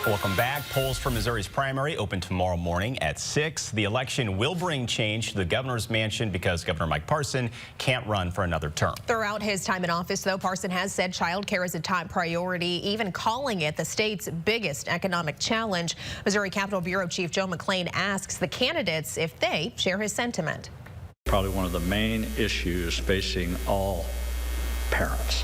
Welcome back. Polls for Missouri's primary open tomorrow morning at 6. The election will bring change to the governor's mansion because Governor Mike Parson can't run for another term. Throughout his time in office, though, Parson has said child care is a top priority, even calling it the state's biggest economic challenge. Missouri Capitol Bureau Chief Joe McClain asks the candidates if they share his sentiment. Probably one of the main issues facing all parents.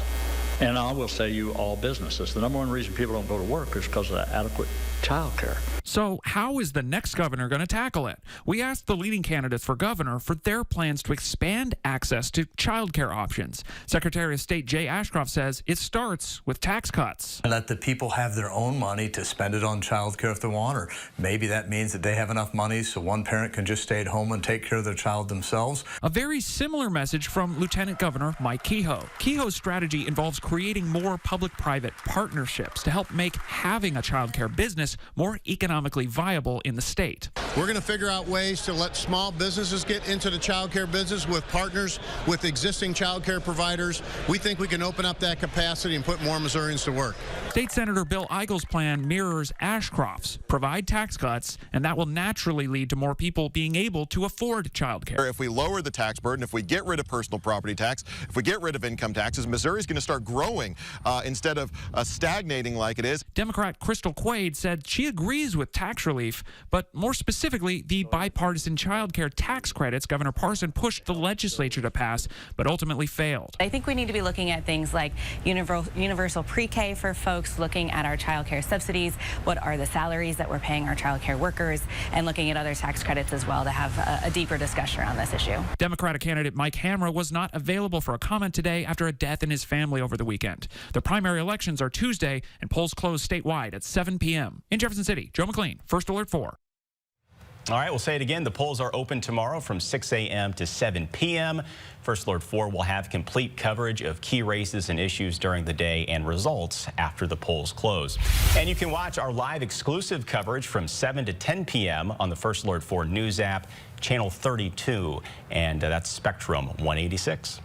And I will say you all businesses. The number one reason people don't go to work is because of adequate child care. So how is the next governor going to tackle it? We asked the leading candidates for governor for their plans to expand access to child care options. Secretary of State Jay Ashcroft says it starts with tax cuts. And let the people have their own money to spend it on child care if they want, or maybe that means that they have enough money so one parent can just stay at home and take care of their child themselves. A very similar message from Lieutenant Governor Mike Kehoe. Kehoe's strategy involves creating more public-private partnerships to help make having a child care business more economically viable in the state. We're going to figure out ways to let small businesses get into the child care business with partners with existing child care providers. We think we can open up that capacity and put more Missourians to work. State Senator Bill Eigel's plan mirrors Ashcroft's. Provide tax cuts, and that will naturally lead to more people being able to afford child care. If we lower the tax burden, if we get rid of personal property tax, if we get rid of income taxes, Missouri's going to start growing instead of stagnating like it is. Democrat Crystal Quaid said she agrees with tax relief, but more specifically, the bipartisan child care tax credits Governor Parson pushed the legislature to pass, but ultimately failed. I think we need to be looking at things like universal pre-K for folks, looking at our child care subsidies, what are the salaries that we're paying our child care workers, and looking at other tax credits as well to have a deeper discussion around this issue. Democratic candidate Mike Hamra was not available for a comment today after a death in his family over the weekend. The primary elections are Tuesday, and polls close statewide at 7 p.m. In Jefferson City, Joe McClain, First Alert 4. All right, we'll say it again. The polls are open tomorrow from 6 a.m. to 7 p.m. First Alert 4 will have complete coverage of key races and issues during the day and results after the polls close. And you can watch our live exclusive coverage from 7 to 10 p.m. on the First Alert 4 news app, channel 32, and that's Spectrum 186.